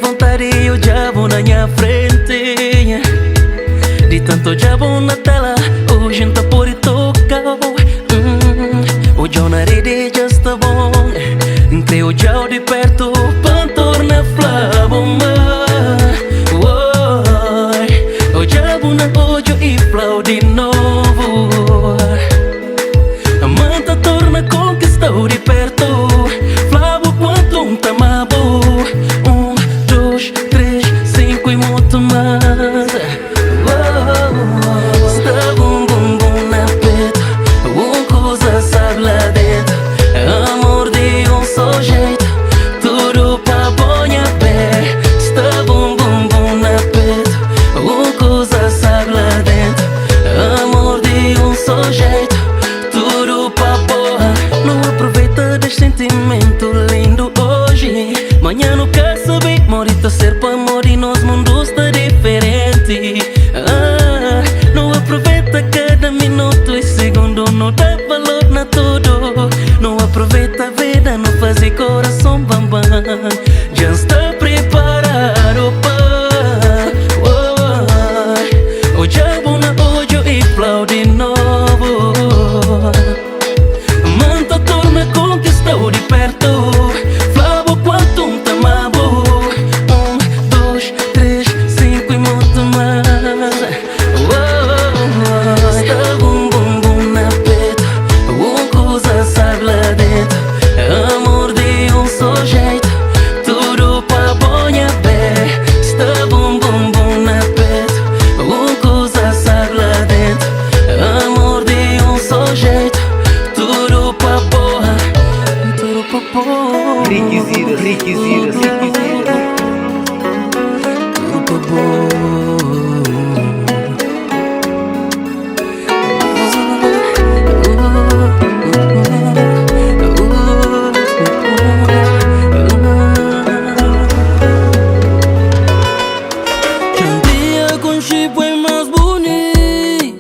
vontade, eu já vou na minha frente. De tanto já vou na tela, hoje não tá por tocar. O já na rede já está bom. Creio já de perto, pra tornar flavo. O já vou na hoje e flau de novo. Manta torna conquistou de perto. Flavo quanto um tamabo. 2, 3, 5 e muito mais. Está bum bum bum na peito. Coisa sabe lá dentro. Amor de só jeito. Tudo pra bonha pé. Está bum bum bum na peito. Coisa sabe lá dentro. Amor de só jeito. Tudo pra porra. Não aproveita deste sentimento lindo hoje. Manhã não quer saber. Morita ser pra morrer. Nos mundos tá diferente. Não aproveita cada minuto e segundo. Não dá valor na tudo. Não aproveita a vida. Não faz coração bambam. Já está preparado para o diabo na ódio e flau de novo. Manta torna conquistou de perto. Flavo quanto um tamabo. 2, 3, 5 e muito mais. Está bum bum bum na peito. Coisa sabe lá dentro. Amor de só jeito. Tudo pra bonha pé. Está bum bum bum na peito. Coisa sabe lá dentro. Amor de só jeito. Tudo pra porra. Tudo pra porra. Requisitas, requisitas, requisitas. Tudo pra porra. Janguia com chipo é mais bonito.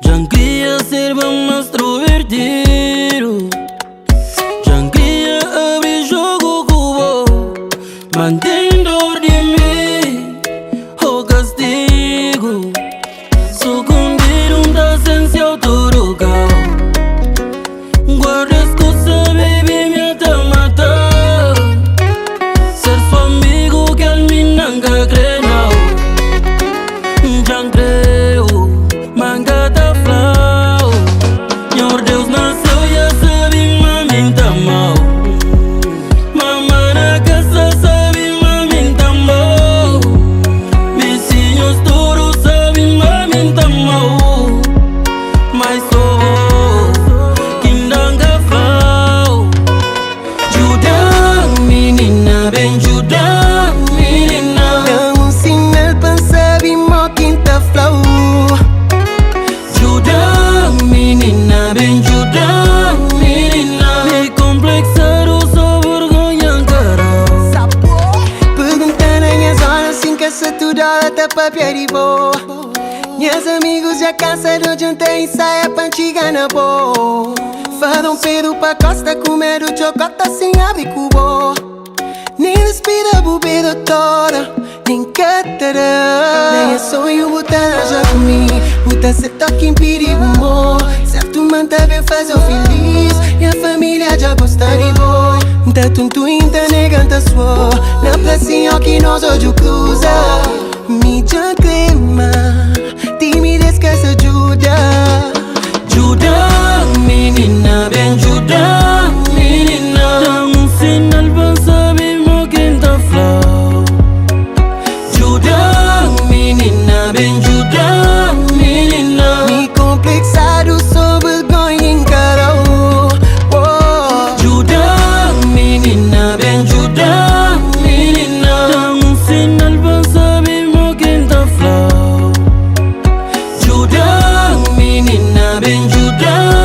Janguia ser mais extrovertido. Janguia abre jogo com o mantendo de mim o castigo. Sucumbiram da sense autorugal. Guarda escusa, baby, me até matar. Ser seu amigo que al minanga grenau. Jangreu, manga da flau. Senhor Deus nasceu e já sabe, mami tá mal. Mamãe na casa sabe, mami tá mal. Vizinhos todos sabem, mami tá mal. Mas sou quem danga flau. Juda, menina, bem Juda, menina. Dá um sinal pra saber mo quem tá flau. Juda, menina, bem Juda, menina. Me complexaram, só vergonha encarar. Perguntando a minhas horas assim que essa tudo ela tá papel de boa. Meus amigos já cansaram de ontem e saia pra chegar na boa. Falam Pedro pra costa comer o chocolate sem abrir cubo. Nem respira bobeira toda, nem catara. Nem é sonho botar já comigo. Botar se toque em perigo, amor. Certo manta bem fazer eu feliz. Minha família já gosta de boa. Tá tonto ainda negando a sua. Na pracinha que nós hoje cruza. Me já crema, timidez que se ajuda. Juda, menina, bem Juda, menina. Dá um sinal pra saber mo quem tá flau. Juda, menina, bem Juda, menina. Me complexado sou vergonha encarou. Juda, menina, bem Juda, menina. Dá um sinal pra saber mo quem tá flau. Juda, menina, bem Juda.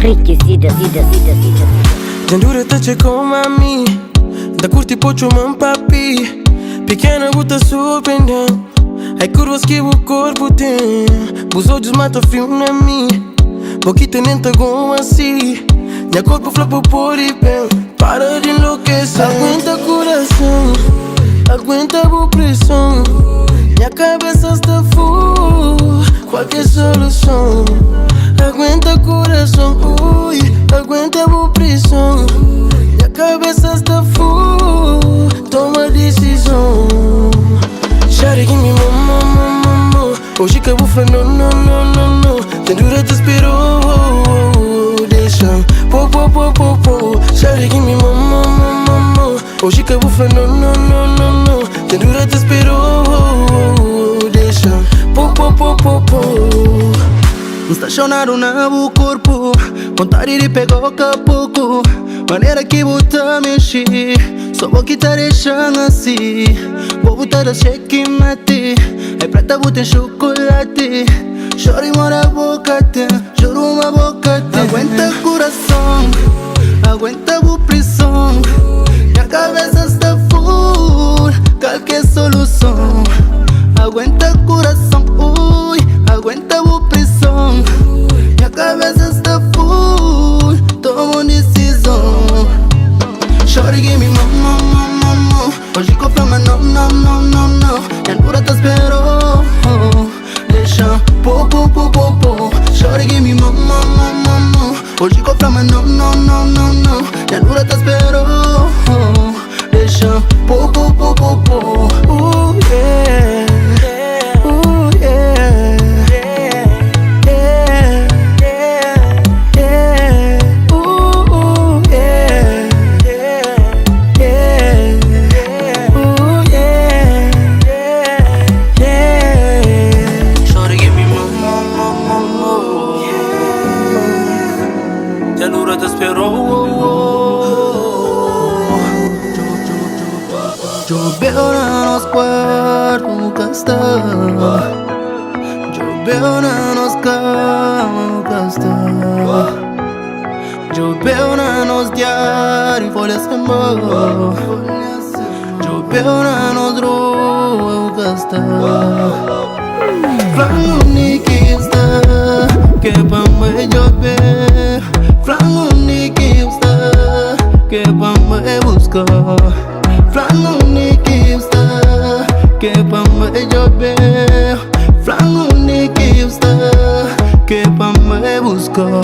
Ricky Zida. Jandura te como a mim, da curti pocho man papi. Pequena buta surpreendendo, ai curvas que o corpo tem. Os olhos mata frio na mim, boquita nem tá como assim. Minha corpo flapa por e bem, para de enlouquecer. Aguenta coração, aguenta a pressão. Minha cabeça está full, qualquer solução. Aguenta coração, ui, aguenta a pressão. Minha cabeça está full, toma decisão. Shawty, give me more. Hoje que eu vou falar no. Jandura te esperou, deixa po. Shawty, give me more. Hoje que eu vou falar no. Jandura te esperou, deixa po. Estacionaram no corpo, vontade de pegar o pouco. Maneira que botar mexer, só vou que tá deixando assim. Vou botar a checkmate, é preta botar em chocolate. Choro e mora a boca tem, juro uma boca tem. Aguenta coração, aguenta a pressão. Minha cabeça está full, qualquer solução. Aguenta coração, ui, aguenta a pressão. Minha cabeça está full, toma decisão. Shawty, give me more. Hoje que eu flama, não. Jandura te esperou, deixa po. Shawty, give me more. Hoje que eu flama, não. Jandura te esperou, deixa po. Yeah. Choveu na nos quarto casta, choveu na nos cama casta, choveu na nos diário folhas queimou, choveu na nos rua casta. Flango nikista, que pambe chover, flango nikista, que pambe buscar. Flango nikista, que pambe chover. Flango nikista, que pambe buscar.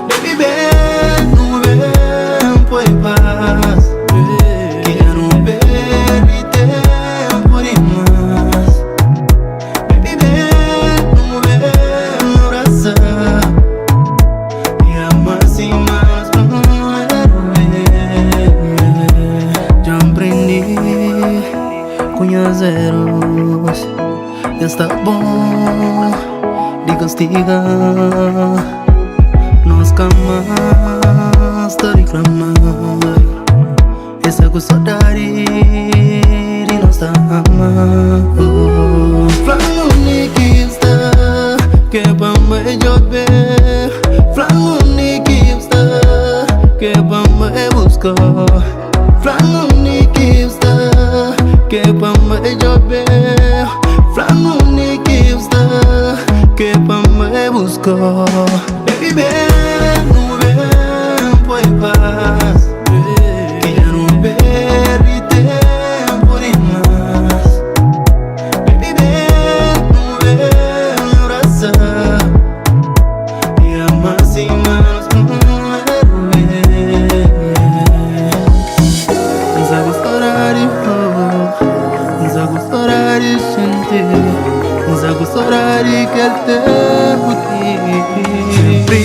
Baby, ven, no ven, pues paz. Quiero ver y tempo demais. Baby, ven, no ven, abraçar. E amar sem mais pra já aprendi conheceros. Já está bom de castigar. Nos camas te reclamar. Essa com saudade de nós tá amando. Flango nikista, que pambe chover. Flango nikista, que pambe buscar. Flango nikista, que pambe chover. Flango nikista, que pambe buscar. Baby, ven, no ven, pues paz. Quiero ver y tempo demais. Baby, ven, no ven, abraçar. E amar sem mais gostar de que el tempo sempre.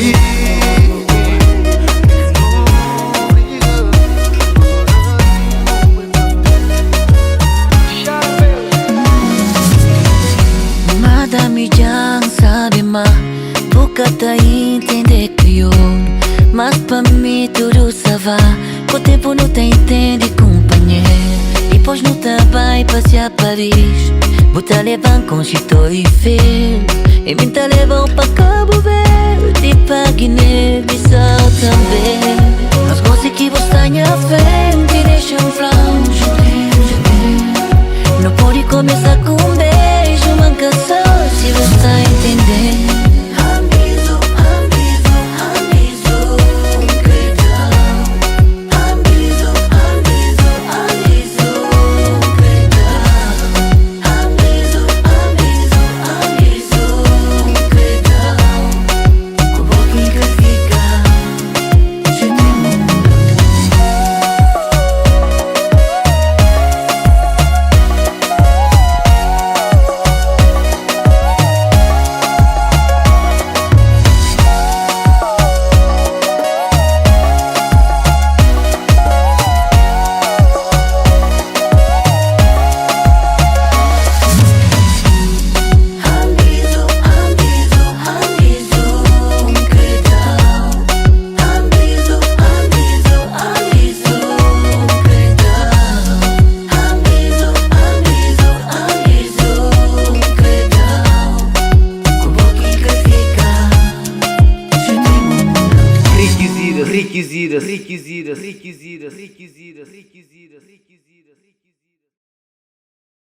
Madame Jan sabe mais, pouca tá entender que eu. Mas pra mim tudo se vai, com o tempo não te entende, companheiro. Depois não tá vai passear Paris. Botar levar com Chito e Fel, e me tá levando pra Cabo Verde. página bisau também. As coisas que você tem à frente deixam flash. Não pode começar com um beijo, manca só se você tá entendendo. Riquizira.